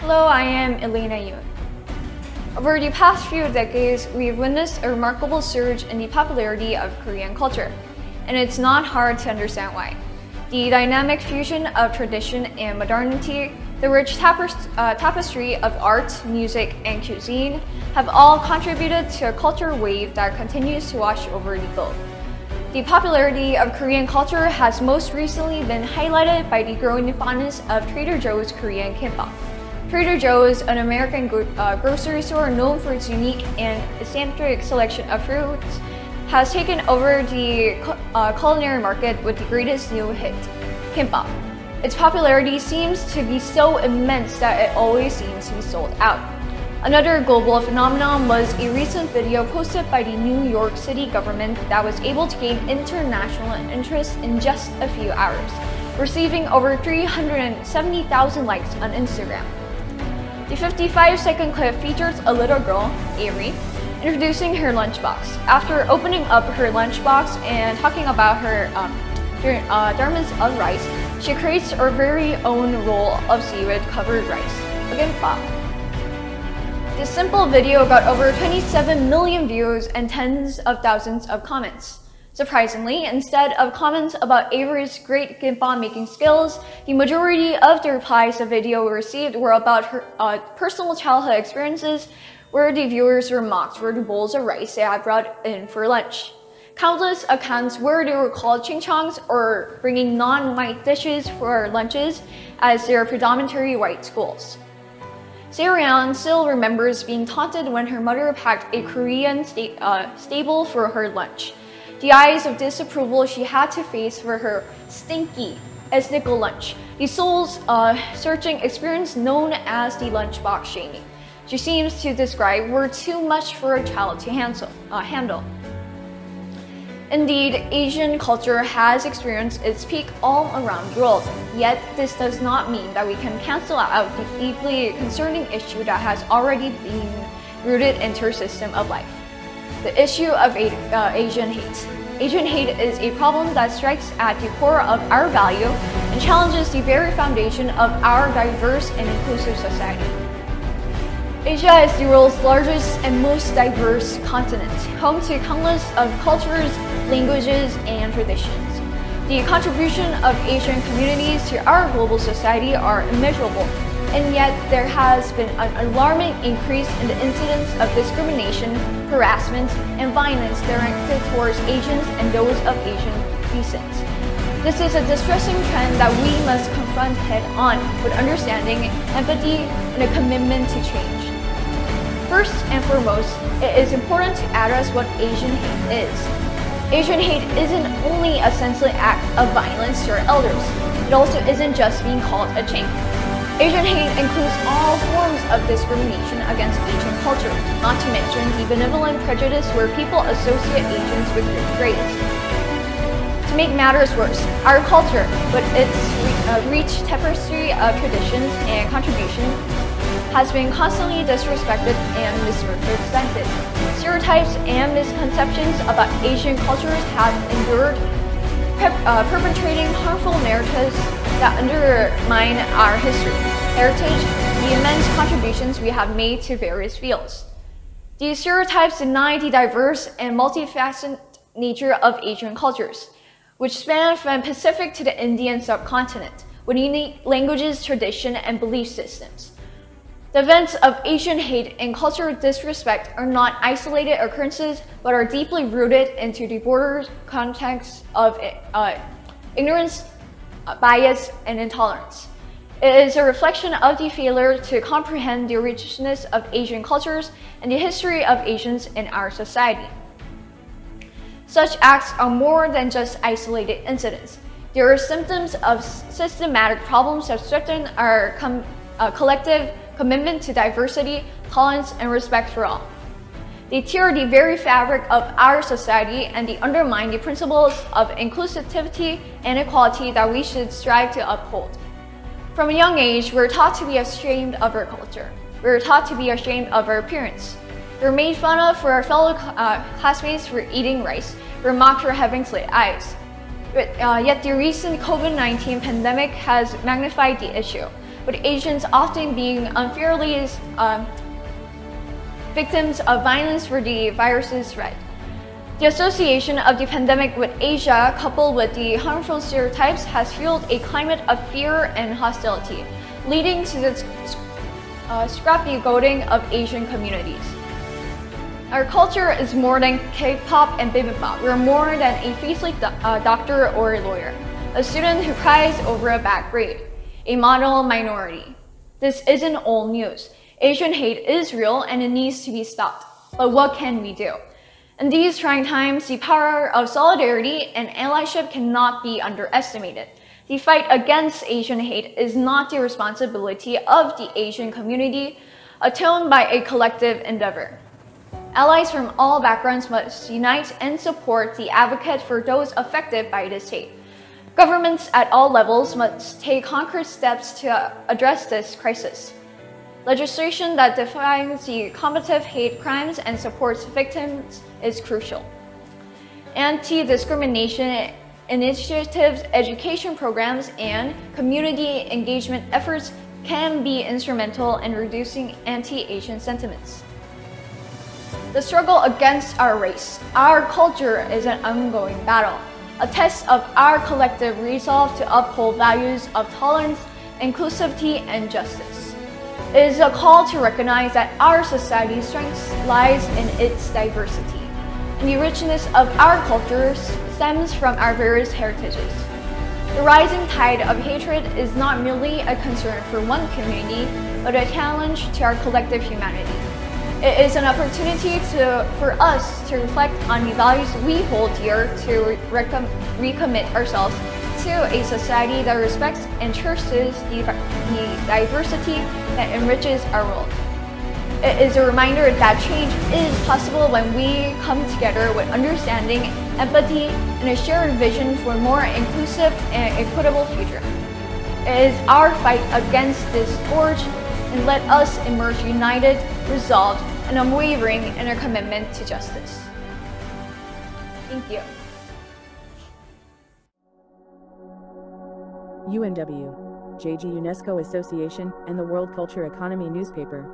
Hello, I am Elena Yoon. Over the past few decades, we've witnessed a remarkable surge in the popularity of Korean culture, and it's not hard to understand why. The dynamic fusion of tradition and modernity, the rich tapestry of art, music, and cuisine have all contributed to a culture wave that continues to wash over the globe. The popularity of Korean culture has most recently been highlighted by the growing fondness of Trader Joe's Korean Kimpap. Trader Joe's, an American grocery store known for its unique and eccentric selection of fruits, has taken over the culinary market with the greatest new hit, Kimpap. Its popularity seems to be so immense that it always seems to be sold out. Another global phenomenon was a recent video posted by the New York City government that was able to gain international interest in just a few hours, receiving over 370,000 likes on Instagram. The 55-second clip features a little girl, Avery, introducing her lunchbox. After opening up her lunchbox and talking about her thermos of rice, she creates her very own roll of seaweed-covered rice, a kimbap. This simple video got over 27 million views and tens of thousands of comments. Surprisingly, instead of comments about Avery's great kimbap making skills, the majority of the replies the video received were about her personal childhood experiences, where the viewers were mocked for the bowls of rice they had brought in for lunch. Countless accounts where they were called chingchongs or bringing non-white dishes for lunches, as they are predominantly white schools. Sereon still remembers being taunted when her mother packed a Korean staple for her lunch. The eyes of disapproval she had to face for her stinky, ethnical lunch, the soul-searching experience known as the lunchbox shaming. She seems to describe were too much for a child to handle. Indeed, Asian culture has experienced its peak all around the world, yet this does not mean that we can cancel out the deeply concerning issue that has already been rooted into our system of life. The issue of Asian hate. Asian hate is a problem that strikes at the core of our value and challenges the very foundation of our diverse and inclusive society. Asia is the world's largest and most diverse continent, home to countless of cultures, languages, and traditions. The contribution of Asian communities to our global society are immeasurable, and yet there has been an alarming increase in the incidence of discrimination, harassment, and violence directed towards Asians and those of Asian descent. This is a distressing trend that we must confront head-on with understanding, empathy, and a commitment to change. First and foremost, it is important to address what Asian hate is. Asian hate isn't only a senseless act of violence to our elders. It also isn't just being called a chink. Asian hate includes all forms of discrimination against Asian culture, not to mention the benevolent prejudice where people associate Asians with grades. To make matters worse, our culture, with its rich tapestry of traditions and contributions, has been constantly disrespected and misrepresented. Stereotypes and misconceptions about Asian cultures have endured, perpetrating harmful narratives that undermine our history, heritage, the immense contributions we have made to various fields. These stereotypes deny the diverse and multifaceted nature of Asian cultures, which span from the Pacific to the Indian subcontinent, with unique languages, tradition, and belief systems. The events of Asian hate and cultural disrespect are not isolated occurrences, but are deeply rooted into the broader context of ignorance, bias, and intolerance. It is a reflection of the failure to comprehend the richness of Asian cultures and the history of Asians in our society. Such acts are more than just isolated incidents. They are symptoms of systematic problems that threaten our collective commitment to diversity, tolerance, and respect for all. They tear the very fabric of our society and they undermine the principles of inclusivity and equality that we should strive to uphold. From a young age, we're taught to be ashamed of our culture. We're taught to be ashamed of our appearance. We're made fun of for our fellow classmates for eating rice. We're mocked for having slit eyes. Yet the recent COVID-19 pandemic has magnified the issue. with Asians often being unfairly victims of violence for the virus's threat. The association of the pandemic with Asia, coupled with the harmful stereotypes, has fueled a climate of fear and hostility, leading to the scapegoating of Asian communities. Our culture is more than K-pop and bibimbap. We're more than a faceless doctor or a lawyer, a student who cries over a bad grade, a model minority. This isn't old news. Asian hate is real and it needs to be stopped. But what can we do? In these trying times, the power of solidarity and allyship cannot be underestimated. The fight against Asian hate is not the responsibility of the Asian community, atoned by a collective endeavor. Allies from all backgrounds must unite and support the advocate for those affected by this hate. Governments at all levels must take concrete steps to address this crisis. Legislation that defines the combative hate crimes and supports victims is crucial. Anti-discrimination initiatives, education programs, and community engagement efforts can be instrumental in reducing anti-Asian sentiments. The struggle against our race, our culture, is an ongoing battle, a test of our collective resolve to uphold values of tolerance, inclusivity, and justice. It is a call to recognize that our society's strength lies in its diversity, and the richness of our culture stems from our various heritages. The rising tide of hatred is not merely a concern for one community, but a challenge to our collective humanity. It is an opportunity for us to reflect on the values we hold dear, to recommit ourselves to a society that respects and cherishes the diversity that enriches our world. It is a reminder that change is possible when we come together with understanding, empathy, and a shared vision for a more inclusive and equitable future. It is our fight against this scourge, and let us emerge united, resolved, and unwavering in our commitment to justice. Thank you. UNW, JEJU UNESCO Association, and the World Culture Economy newspaper.